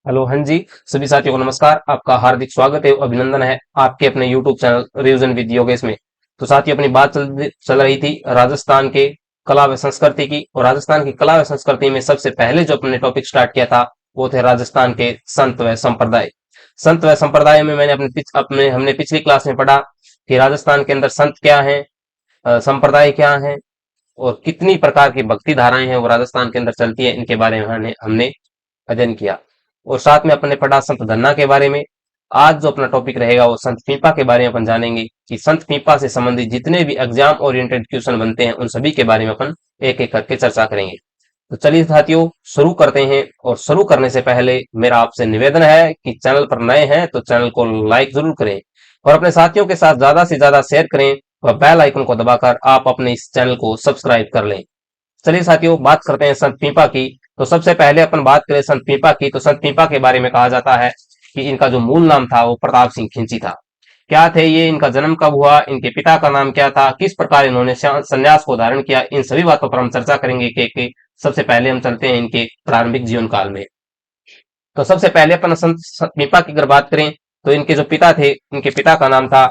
Hello, हाँ जी। सभी साथियों को नमस्कार। आपका हार्दिक स्वागत है, अभिनंदन है आपके अपने YouTube channel revision with Yogesh में। तो साथियों, अपनी बात चल रही थी राजस्थान के कला व संस्कृति की। और राजस्थान की कला व संस्कृति में सबसे पहले जो अपने टॉपिक स्टार्ट किया था वो थे राजस्थान के संत व संप्रदाय। संत व संप्रदाय में मैंने हमने पिछली क्लास में पढ़ा कि राजस्थान के अंदर संत क्या है, संप्रदाय क्या है और कितनी प्रकार की भक्ति धाराएं हैं वो राजस्थान के अंदर चलती है। इनके बारे में हमने अध्ययन किया। और साथ में अपने पढ़ा संत धन्ना के बारे में। आज जो अपना टॉपिक रहेगा वो संत पीपा के बारे में अपन जानेंगे कि संत पीपा से संबंधित जितने भी एग्जाम ओरिएंटेड क्वेश्चन बनते हैं उन सभी के बारे में अपन एक एक करके चर्चा करेंगे। तो चलिए साथियों, शुरू करते हैं। और शुरू करने से पहले मेरा आपसे निवेदन है कि चैनल पर नए हैं तो चैनल को लाइक जरूर करें और अपने साथियों के साथ ज्यादा से ज्यादा शेयर करें और बेल आइकन को दबाकर आप अपने इस चैनल को सब्सक्राइब कर लें। चलिए साथियों, बात करते हैं संत पीपा की। तो सबसे पहले अपन बात करें संत पीपा की, तो संत पीपा के बारे में कहा जाता है कि इनका जो मूल नाम था वो प्रताप सिंह खिंची था। क्या थे ये, इनका जन्म कब हुआ, इनके पिता का नाम क्या था, किस प्रकार इन्होंने संन्यास को धारण किया, इन सभी बातों पर हम चर्चा करेंगे के। सबसे पहले हम चलते हैं इनके प्रारंभिक जीवन काल में। तो सबसे पहले अपन संत पीपा की अगर बात करें तो इनके जो पिता थे, इनके पिता का नाम था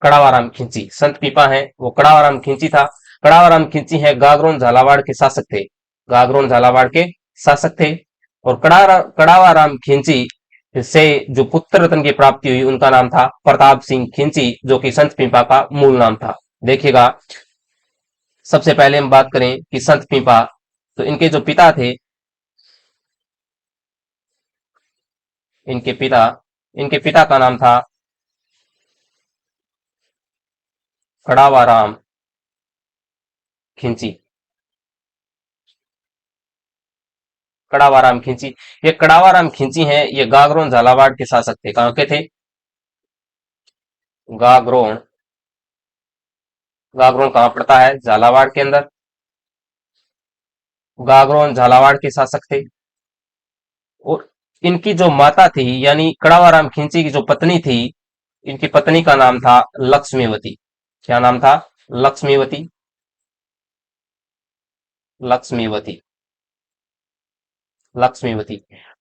कड़ावाराम खिंची। संत पीपा है वो कड़ावाराम खिंची था। कड़ावाराम खिंची है गागरोन झालावाड़ के शासक थे। गागरोन झालावाड़ के शासक थे। और कड़ावाराम खिंची से जो पुत्र रत्न की प्राप्ति हुई उनका नाम था प्रताप सिंह खिंची, जो कि संत पीपा का मूल नाम था। देखिएगा, सबसे पहले हम बात करें कि संत पीपा, तो इनके जो पिता थे, इनके पिता इनके पिता का नाम था कड़ावाराम खिंची। कड़ावाराम खिंची, ये कड़ावाराम खिंची हैं, ये गागरोन झालावाड़ के शासक थे। कहां के थे? गागरोन। गागरोन कहां पड़ता है? झालावाड़ के अंदर। गागरोन झालावाड़ के शासक थे। और इनकी जो माता थी यानी कड़ावाराम खिंची की जो पत्नी थी, इनकी पत्नी का नाम था लक्ष्मीवती। क्या नाम था? लक्ष्मीवती। लक्ष्मीवती। लक्ष्मीवती।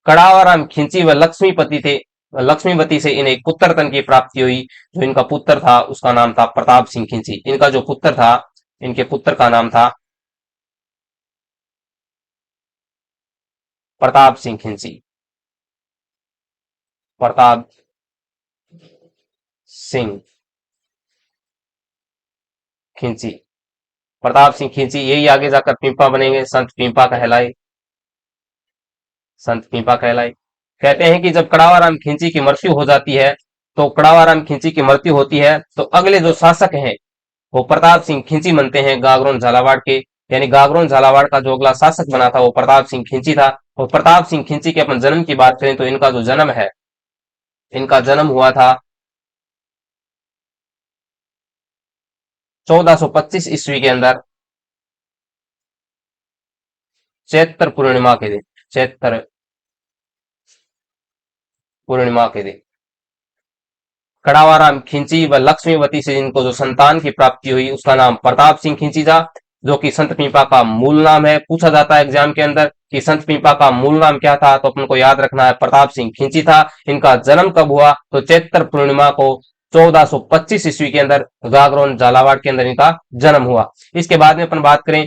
कड़ावाराम खिंची व लक्ष्मीपति थे। लक्ष्मीवती से इन्हें एक पुत्र रत्न की प्राप्ति हुई। जो इनका पुत्र था उसका नाम था प्रताप सिंह खिंची। इनका जो पुत्र था, इनके पुत्र का नाम था प्रताप सिंह खिंची। प्रताप सिंह खिंची। प्रताप सिंह खिंची यही आगे जाकर पीपा बनेंगे, संत पीपा कहलाए। संत पीपा कहलाए। कहते हैं कि जब कड़ावाराम खिंची की मृत्यु हो जाती है, तो कड़ावाराम खिंची की मृत्यु होती है तो अगले जो शासक हैं वो प्रताप सिंह खिंची बनते हैं गागरोन झालावाड़ के। यानी गागरोन झालावाड़ का जो अगला शासक बना था वो प्रताप सिंह खिंची था। और प्रताप सिंह खिंची के अपन जन्म की बात करें तो इनका जो जन्म है, इनका जन्म हुआ था 1425 ईस्वी के अंदर, चैत्र पूर्णिमा के दिन। चैत्र पूर्णिमा के दिन कड़ावाराम खिंची व लक्ष्मीवती से इनको जो संतान की प्राप्ति हुई उसका नाम प्रताप सिंह खिंची था, जो कि संत पीपा का मूल नाम है। पूछा जाता है एग्जाम के अंदर कि संत पीपा का मूल नाम क्या था, तो अपन को याद रखना है प्रताप सिंह खिंची था। इनका जन्म कब हुआ? तो चैत्र पूर्णिमा को 1425 ईस्वी के अंदर गागरोन झालावाड़ के अंदर इनका जन्म हुआ। इसके बाद में अपन बात करें,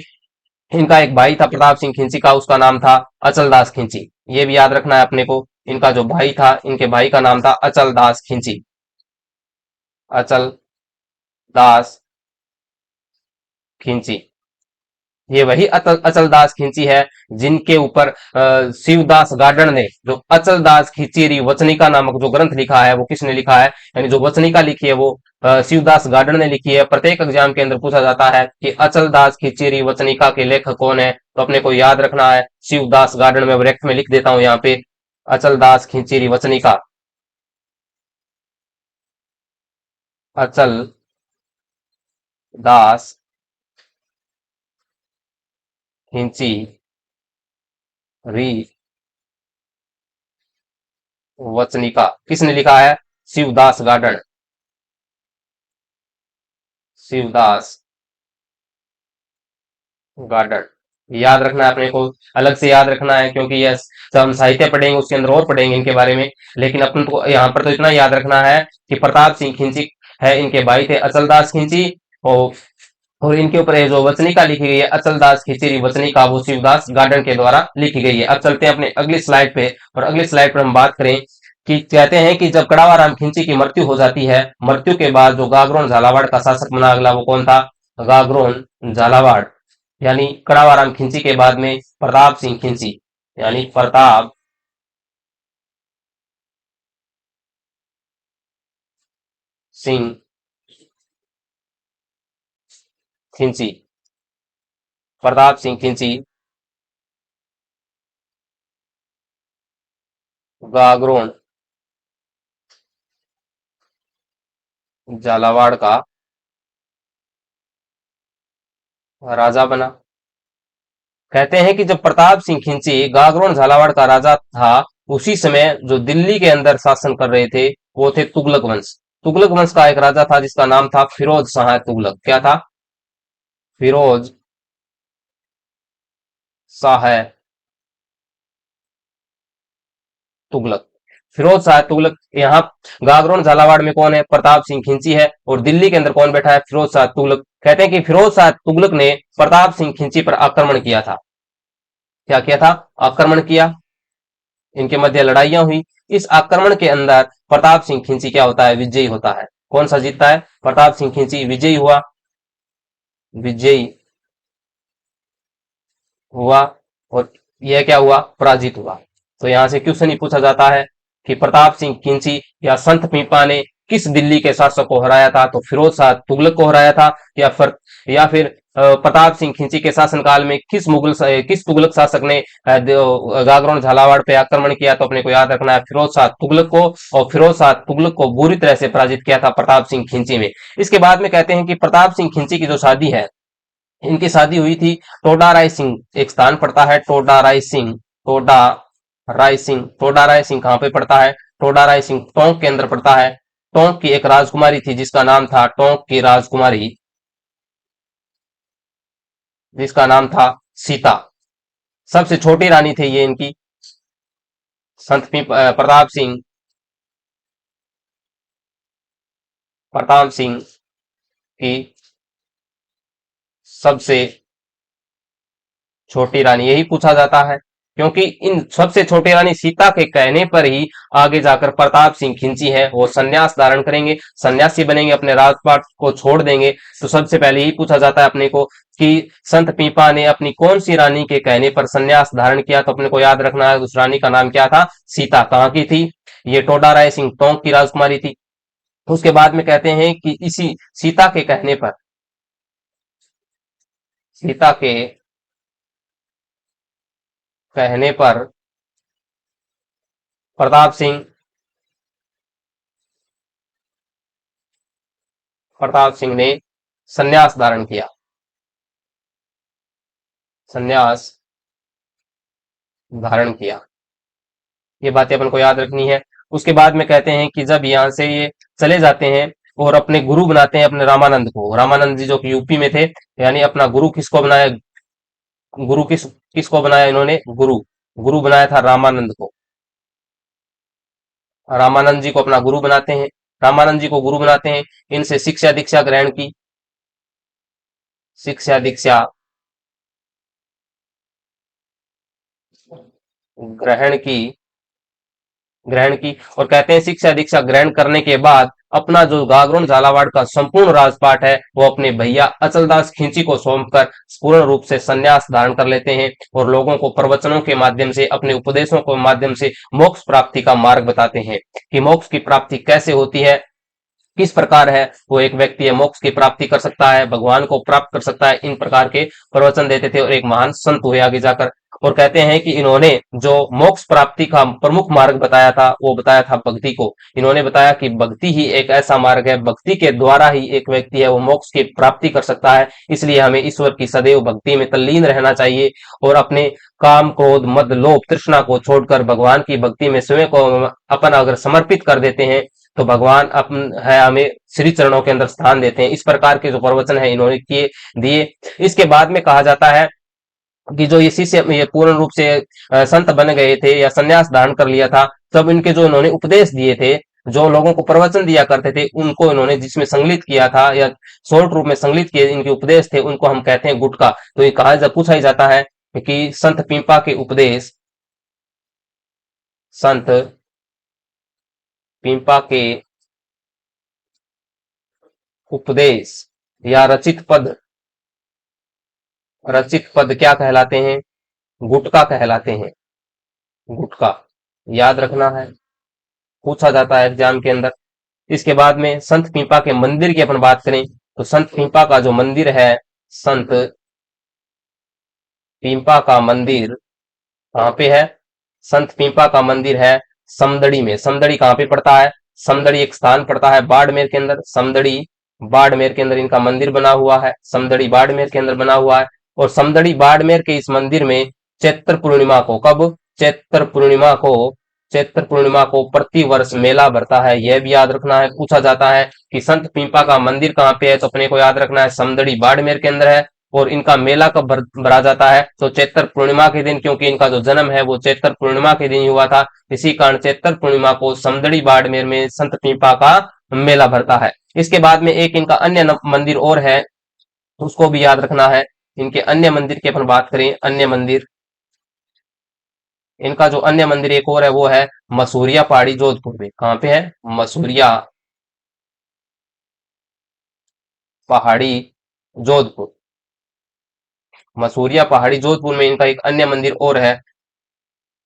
इनका एक भाई था प्रताप सिंह खिंची का, उसका नाम था अचल दास खिंची। ये भी याद रखना है अपने को। इनका जो भाई था, इनके भाई का नाम था अचल दास खिंची। अचल दास खिंची। ये वही अचल दास खिंची है जिनके ऊपर शिवदास गार्डन ने जो अचल दास खिचेरी वचनिका नामक जो ग्रंथ लिखा है वो किसने लिखा है? यानी जो वचनिका लिखी है वो शिवदास गार्डन ने लिखी है। प्रत्येक एग्जाम के अंदर पूछा जाता है कि अचल दास खिचेरी वचनिका के लेखक कौन है, तो अपने को याद रखना है शिवदास गार्डन में। ब्रैकेट में लिख देता हूं यहाँ पे, अचल दास खिचेरी वचनिका। अचल दास खिंची री वचनिका किसने लिखा है? शिवदास गार्डन। शिवदास गार्डन याद रखना है अपने को, अलग से याद रखना है, क्योंकि यह जब हम साहित्य पढ़ेंगे उसके अंदर और पढ़ेंगे इनके बारे में। लेकिन अपन को यहाँ पर तो इतना याद रखना है कि प्रताप सिंह खिंची है, इनके भाई थे अचलदास खिंची। और और इनके ऊपर ये जो वचनिका लिखी गई है अचलदास खिचरी वचनिका, वो शिवदास गार्डन के द्वारा लिखी गई है। अब चलते हैं अपने अगली स्लाइड पे, और अगली स्लाइड पर हम बात करें कि कहते हैं कि जब कड़ावाराम खिंची की मृत्यु हो जाती है, मृत्यु के बाद जो गागरोन झालावाड़ का शासक बना अगला, वो कौन था? गागरोन झालावाड़, यानी कड़ावाराम खिंची के बाद में प्रताप सिंह खिंची, यानी प्रताप सिंह खिंची, प्रताप सिंह खिंची गागरोन झालावाड़ का राजा बना। कहते हैं कि जब प्रताप सिंह खिंची गागरोन झालावाड़ का राजा था, उसी समय जो दिल्ली के अंदर शासन कर रहे थे वो थे तुगलक वंश। तुगलक वंश का एक राजा था जिसका नाम था फिरोज शाह तुगलक। क्या था? फिरोज शाह तुगलक। फिरोज शाह तुगलक, यहाँ गागरोन झालावाड़ में कौन है? प्रताप सिंह खिंची है। और दिल्ली के अंदर कौन बैठा है? फिरोज शाह तुगलक। कहते हैं कि फिरोज शाह तुगलक ने प्रताप सिंह खिंची पर आक्रमण किया था। क्या किया था? आक्रमण किया। इनके मध्य लड़ाइयां हुई। इस आक्रमण के अंदर प्रताप सिंह खिंची क्या होता है? विजयी होता है। कौन सा जीतता है? प्रताप सिंह खिंची विजयी हुआ। विजयी हुआ। और यह क्या हुआ? पराजित हुआ। तो यहां से क्वेश्चन ही पूछा जाता है कि प्रताप सिंह खिंची या संत पीपा ने किस दिल्ली के शासक को हराया था? तो फिरोज शाह तुगलक को हराया था। या फिर प्रताप सिंह खिंची के शासनकाल में किस तुगलक शासक ने गागरोन झालावाड़ पे आक्रमण किया? तो अपने को याद रखना है फिरोज शाह तुगलक को। और फिरोज शाह तुगलक को बुरी तरह से पराजित किया था प्रताप सिंह खिंची में। इसके बाद में कहते हैं कि प्रताप सिंह खिंची की जो शादी है, इनकी शादी हुई थी टोडा राय सिंह, एक स्थान पड़ता है टोडा राय सिंह। टोडा राय सिंह, टोडा राय सिंह कहां पे पड़ता है? टोडा राय सिंह टोंक के अंदर पड़ता है। टोंक की एक राजकुमारी थी जिसका नाम था टोंक की राजकुमारी, जिसका नाम था सीता। सबसे छोटी रानी थी ये इनकी। प्रताप सिंह, प्रताप सिंह की सबसे छोटी रानी, यही पूछा जाता है क्योंकि इन सबसे छोटी रानी सीता के कहने पर ही आगे जाकर प्रताप सिंह खिंची है वो संन्यास धारण करेंगे, सन्यासी बनेंगे, अपने राजपाट को छोड़ देंगे। तो सबसे पहले यही पूछा जाता है अपने को कि संत पीपा ने अपनी कौन सी रानी के कहने पर संन्यास धारण किया? तो अपने को याद रखना है उस रानी का नाम क्या था? सीता। कहाँ की थी? ये टोडा राय सिंह टोंक की राजकुमारी थी। उसके बाद में कहते हैं कि इसी सीता के कहने पर, सीता के कहने पर प्रताप सिंह ने संन्यास धारण किया। संन्यास धारण किया। ये बातें अपन को याद रखनी है। उसके बाद में कहते हैं कि जब यहां से ये चले जाते हैं और अपने गुरु बनाते हैं अपने रामानंद को। रामानंद जी जो कि यूपी में थे, यानी अपना गुरु किसको बनाया? गुरु किसको बनाया इन्होंने? गुरु। गुरु बनाया था रामानंद को। रामानंद जी को अपना गुरु बनाते हैं। रामानंद जी को गुरु बनाते हैं, इनसे शिक्षा दीक्षा ग्रहण की। शिक्षा दीक्षा ग्रहण की ग्रहण की। और कहते हैं शिक्षा दीक्षा ग्रहण करने के बाद अपना जो गागरोन झालावाड़ का संपूर्ण राजपाट है वो अपने भैया अचलदास खिंची को सौंपकर पूर्ण रूप से संन्यास धारण कर लेते हैं और लोगों को प्रवचनों के माध्यम से, अपने उपदेशों के माध्यम से मोक्ष प्राप्ति का मार्ग बताते हैं कि मोक्ष की प्राप्ति कैसे होती है, किस प्रकार है वो एक व्यक्ति है मोक्ष की प्राप्ति कर सकता है, भगवान को प्राप्त कर सकता है। इन प्रकार के प्रवचन देते थे और एक महान संत हुए आगे जाकर। और कहते हैं कि इन्होंने जो मोक्ष प्राप्ति का प्रमुख मार्ग बताया था वो बताया था भक्ति को। इन्होंने बताया कि भक्ति ही एक ऐसा मार्ग है, भक्ति के द्वारा ही एक व्यक्ति है वो मोक्ष की प्राप्ति कर सकता है। इसलिए हमें ईश्वर की सदैव भक्ति में तल्लीन रहना चाहिए और अपने काम क्रोध मद लोभ तृष्णा को छोड़कर भगवान की भक्ति में स्वयं को अपन अगर समर्पित कर देते हैं तो भगवान अपन है हमें श्री चरणों के अंदर स्थान देते हैं। इस प्रकार के जो प्रवचन है इन्होंने किए दिए। इसके बाद में कहा जाता है कि जो ये शिष्य ये पूर्ण रूप से संत बन गए थे या संन्यास धारण कर लिया था, तब इनके जो इन्होंने उपदेश दिए थे, जो लोगों को प्रवचन दिया करते थे, उनको इन्होंने जिसमें संकलित किया था या शॉर्ट रूप में संकलित किए इनके उपदेश थे, उनको हम कहते हैं गुटका। तो ये कहा पूछा ही जाता है कि संत पीपा के उपदेश, संत पीपा के उपदेश या रचित पद क्या कहलाते हैं? गुटका कहलाते हैं। गुटका याद रखना है, पूछा जाता है एग्जाम के अंदर। इसके बाद में संत पीपा के मंदिर की अपन बात करें तो संत पीपा का जो मंदिर है, संत पीपा का मंदिर कहाँ पे है? संत पीपा का मंदिर है समदड़ी में। समदड़ी कहाँ पे पड़ता है? समदड़ी एक स्थान पड़ता है बाड़मेर के अंदर। समदड़ी बाड़मेर के अंदर इनका मंदिर बना हुआ है। समदड़ी बाड़मेर के अंदर बना हुआ है। और समदड़ी बाड़मेर के इस मंदिर में चैत्र पूर्णिमा को, कब? चैत्र पूर्णिमा को, चैत्र पूर्णिमा को प्रति वर्ष मेला भरता है। यह भी याद रखना है, पूछा जाता है कि संत पीपा का मंदिर कहाँ पे है, तो अपने को याद रखना है समदड़ी बाड़मेर के अंदर है। और इनका मेला कब भरा जाता है? तो चैत्र पूर्णिमा के दिन, क्योंकि इनका जो जन्म है वो चैत्र पूर्णिमा के दिन ही हुआ था। इसी कारण चैत्र पूर्णिमा को समदड़ी बाड़मेर में संत पीपा का मेला भरता है। इसके बाद में एक इनका अन्य मंदिर और है, उसको भी याद रखना है। इनके अन्य मंदिर की अपन बात करें, अन्य मंदिर, इनका जो अन्य मंदिर एक और है वो है मसूरिया पहाड़ी जोधपुर में। कहाँ पे है? मसूरिया पहाड़ी जोधपुर। मसूरिया पहाड़ी जोधपुर में इनका एक अन्य मंदिर और है।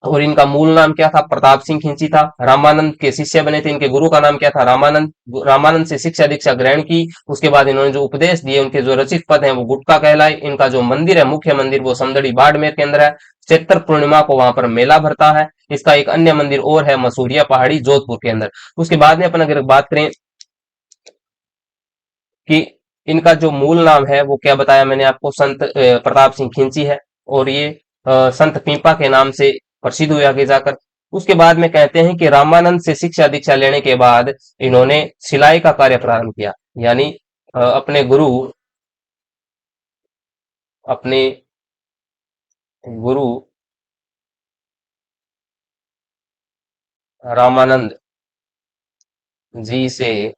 और इनका मूल नाम क्या था? प्रताप सिंह खिंची था। रामानंद के शिष्य बने थे। इनके गुरु का नाम क्या था? रामानंद। रामानंद से शिक्षा दीक्षा ग्रहण की। उसके बाद इन्होंने जो उपदेश दिए, उनके जो रचित पद हैं वो गुटका कहलाए। इनका जो मंदिर है, मुख्य मंदिर, वो समदड़ी बाड़मेर के अंदर है। चैत्र पूर्णिमा को वहां पर मेला भरता है। इसका एक अन्य मंदिर और है मसूरिया पहाड़ी जोधपुर के अंदर। उसके बाद में अपन अगर बात करें कि इनका जो मूल नाम है वो क्या बताया मैंने आपको? संत प्रताप सिंह खिंची है। और ये संत पीपा के नाम से प्रसिद्ध हुए आगे जाकर। उसके बाद में कहते हैं कि रामानंद से शिक्षा दीक्षा लेने के बाद इन्होंने सिलाई का कार्य प्रारंभ किया। यानी अपने गुरु, अपने गुरु रामानंद जी से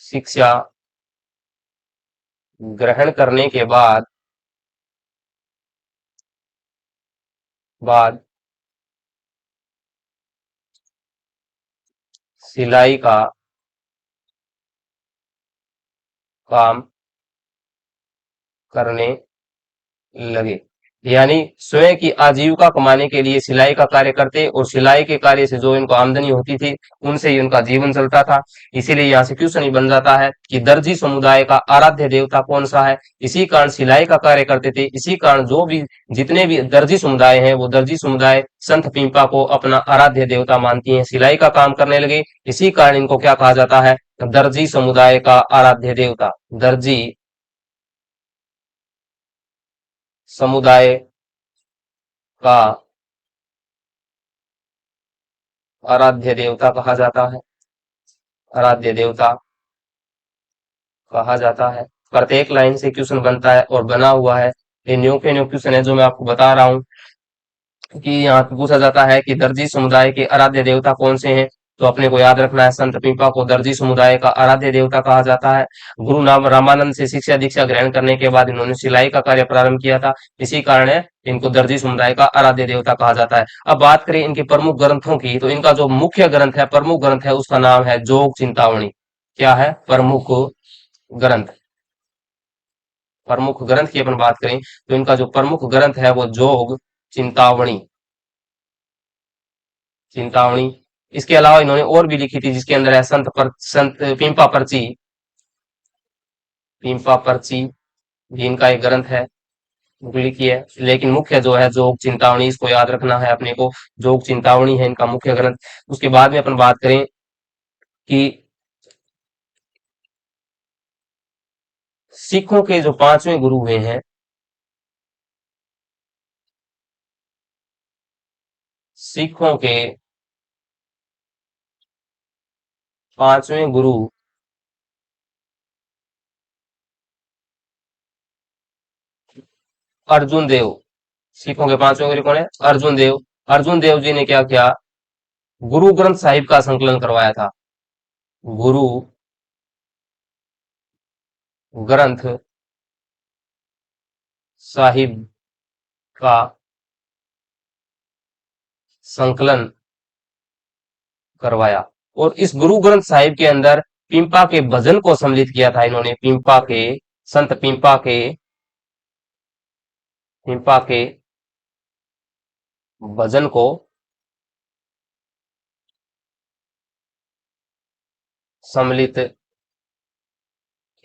शिक्षा ग्रहण करने के बाद सिलाई का काम करने लगे। यानी स्वयं की आजीविका कमाने के लिए सिलाई का कार्य करते, और सिलाई के कार्य से जो इनको आमदनी होती थी उनसे ही उनका जीवन चलता था। इसीलिए यहाँ से क्वेश्चन ही बन जाता है कि दर्जी समुदाय का आराध्य देवता कौन सा है? इसी कारण सिलाई का कार्य करते थे। इसी कारण जो भी जितने भी दर्जी समुदाय हैं वो दर्जी समुदाय संत पीपा को अपना आराध्य देवता मानती हैं, सिलाई का काम करने लगे। इसी कारण इनको क्या कहा जाता है? दर्जी समुदाय का आराध्य देवता। दर्जी समुदाय का आराध्य देवता कहा जाता है। आराध्य देवता कहा जाता है। प्रत्येक लाइन से क्वेश्चन बनता है और बना हुआ है। ये न्यू के न्यू क्वेश्चन है जो मैं आपको बता रहा हूँ कि यहाँ पे पूछा जाता है कि दर्जी समुदाय के आराध्य देवता कौन से हैं? तो अपने को याद रखना है, संत पीपा को दर्जी समुदाय का आराध्य देवता कहा जाता है। गुरु नाम रामानंद से शिक्षा दीक्षा ग्रहण करने के बाद इन्होंने सिलाई का कार्य प्रारंभ किया था। इसी कारण है इनको दर्जी समुदाय का आराध्य देवता कहा जाता है। अब बात करें इनके प्रमुख ग्रंथों की, तो इनका जो मुख्य ग्रंथ है, प्रमुख ग्रंथ है, उसका नाम है जोग चिंतामणि। क्या है? प्रमुख ग्रंथ। प्रमुख ग्रंथ की अपन बात करें तो इनका जो प्रमुख ग्रंथ है वो जोग चिंतावणी। चिंतावणी। इसके अलावा इन्होंने और भी लिखी थी, जिसके अंदर है संत पिंपा पर्ची। पिंपा पर्ची भी इनका एक ग्रंथ है, लिखी है। लेकिन मुख्य जो है जोग चिंतावणी, इसको याद रखना है अपने को। जोग चिंतावणी है इनका मुख्य ग्रंथ। उसके बाद में अपन बात करें कि सिखों के जो पांचवें गुरु हुए हैं, सिखों के पांचवें गुरु अर्जुन देव, सिखों के पांचवें गुरु कौन है? अर्जुन देव। अर्जुन देव जी ने क्या किया? गुरु ग्रंथ साहिब का संकलन करवाया था। गुरु ग्रंथ साहिब का संकलन करवाया। और इस गुरु ग्रंथ साहिब के अंदर पिंपा के भजन को सम्मिलित किया था इन्होंने। पिंपा के संत पिंपा के भजन को सम्मिलित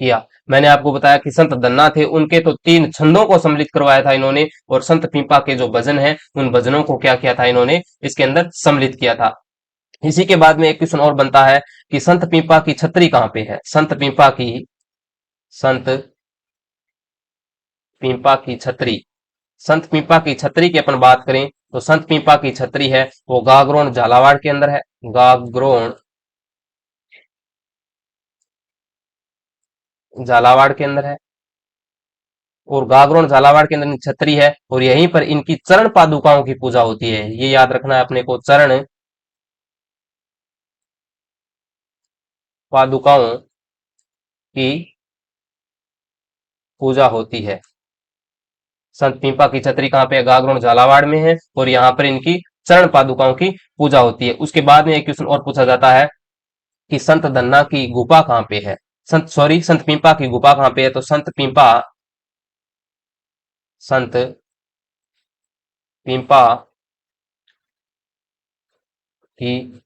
किया। मैंने आपको बताया कि संत दन्ना थे, उनके तो 3 छंदों को सम्मिलित करवाया था इन्होंने, और संत पिंपा के जो भजन हैं उन भजनों को क्या किया था इन्होंने इसके अंदर सम्मिलित किया था। इसी के बाद में एक क्वेश्चन और बनता है कि संत पीपा की छतरी कहां पे है? संत पीपा की छतरी, संत पीपा की छतरी की अपन बात करें तो संत पीपा की छतरी है वो गागरोन झालावाड़ के अंदर है। गागरोन झालावाड़ के अंदर है, और गागरोन झालावाड़ के अंदर छतरी है, और यहीं पर इनकी चरण पादुकाओं की पूजा होती है। ये याद रखना है अपने को, चरण पादुकाओं की पूजा होती है। संत पीपा की छतरी कहाँ पे है? गागरोन झालावाड़ में है, और यहाँ पर इनकी चरण पादुकाओं की पूजा होती है। उसके बाद में एक क्वेश्चन और पूछा जाता है कि संत धन्ना की गुफा कहाँ पे है? संत पीपा की गुफा कहाँ पे है? तो संत पीपा की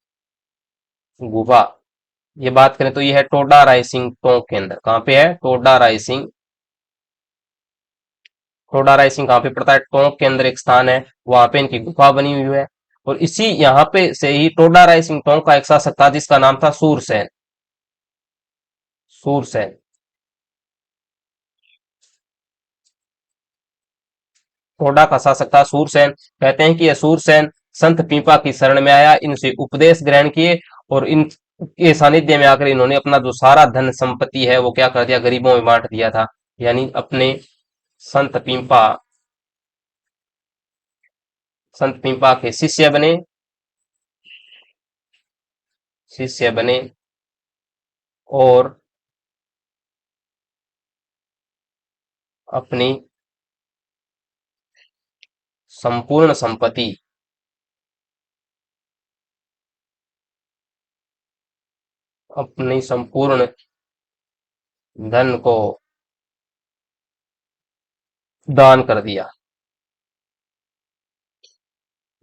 गुफा, ये बात करें तो ये है टोडा रायसिंह टोंक के अंदर। कहाँ पे है? टोडा रायसिंह कहाँ पे पड़ता है? टोंक के अंदर एक स्थान है, वहां पे इनकी गुफा बनी हुई है। और इसी यहाँ पे से ही टोडा रायसिंह टोंक का एक शासक था जिसका नाम था सूरसेन। सूरसेन, टोडा का शासक था सूरसेन। कहते हैं कि यह सूरसेन संत पीपा की शरण में आया, इनसे उपदेश ग्रहण किए, और इन के सानिध्य में आकर इन्होंने अपना जो सारा धन संपत्ति है वो क्या कर दिया? गरीबों में बांट दिया था। यानी अपने संत पीपा के शिष्य बने, और अपनी संपूर्ण संपत्ति, अपनी संपूर्ण धन को दान कर दिया।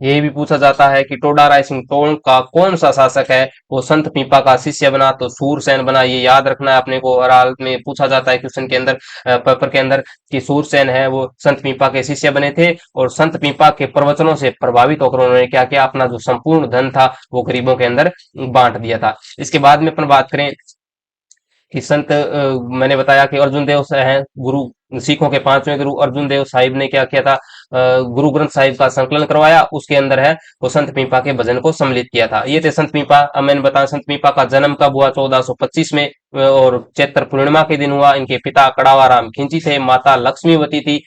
ये भी पूछा जाता है कि टोडा रायसिंह टोंक का कौन सा शासक है वो संत पीपा का शिष्य बना? तो सूरसेन बना। ये याद रखना है अपने को, हर हाल में पूछा जाता है क्वेश्चन के अंदर, पेपर के अंदर, कि सूरसेन है वो संत पीपा के शिष्य बने थे, और संत पीपा के प्रवचनों से प्रभावित होकर उन्होंने क्या किया? अपना जो संपूर्ण धन था वो गरीबों के अंदर बांट दिया था। इसके बाद में अपन बात करें कि मैंने बताया कि अर्जुन देव हैं गुरु, सिखों के पांचवें गुरु अर्जुन देव साहिब ने क्या किया था? गुरु ग्रंथ साहिब का संकलन करवाया। उसके अंदर है वो संत पीपा के भजन को सम्मिलित किया था। ये थे संत पीपा। अब मैंने बताया संत पीपा का जन्म कब हुआ? 1425 में, और चैत्र पूर्णिमा के दिन हुआ। इनके पिता कड़ावा राम खिंची थे, माता लक्ष्मीवती थी,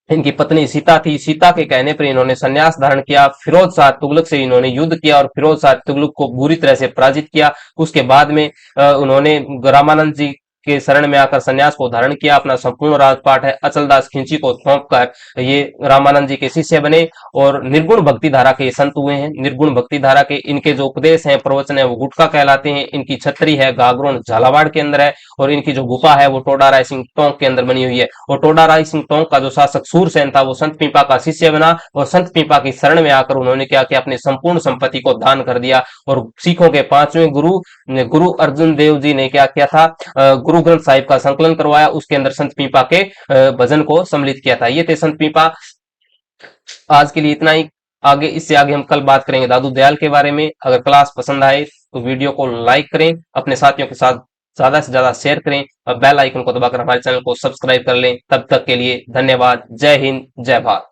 इनकी पत्नी सीता थी। सीता के कहने पर इन्होंने संन्यास धारण किया। फिरोज शाह तुगलक से इन्होंने युद्ध किया, और फिरोज शाह तुगलक को बुरी तरह से पराजित किया। उसके बाद में उन्होंने रामानंद जी के शरण में आकर संन्यास को धारण किया। अपना संपूर्ण राजपाट है अचलदास खिंची को सौंप कर ये रामानंद जी के शिष्य बने, और निर्गुण भक्ति धारा के संत हुए हैं। निर्गुण भक्ति धारा के इनके जो उपदेश हैं, प्रवचन है, वो गुटका कहलाते हैं। इनकी छतरी है गागरोन झालावाड़ के अंदर है, और इनकी जो गुफा है वो टोडा रायसिंह टोंक के अंदर बनी हुई है। और टोडा रायसिंह टोंक का जो शासक सूरसेन था वो संत पीपा का शिष्य बना, और संत पीपा की शरण में आकर उन्होंने क्या किया? अपनी संपूर्ण संपत्ति को दान कर दिया। और सिखों के पांचवें गुरु अर्जुन देव जी ने क्या किया था? गुरु ग्रंथ साहिब का संकलन करवाया। उसके अंदर संत पीपा के भजन को सम्मिलित किया था। ये थे संत पीपा। आज के लिए इतना ही। आगे इससे आगे हम कल बात करेंगे दादू दयाल के बारे में। अगर क्लास पसंद आए तो वीडियो को लाइक करें, अपने साथियों के साथ ज्यादा से ज्यादा शेयर करें, और बेल आइकन को दबाकर हमारे चैनल को सब्सक्राइब कर लें। तब तक के लिए धन्यवाद। जय हिंद, जय भारत।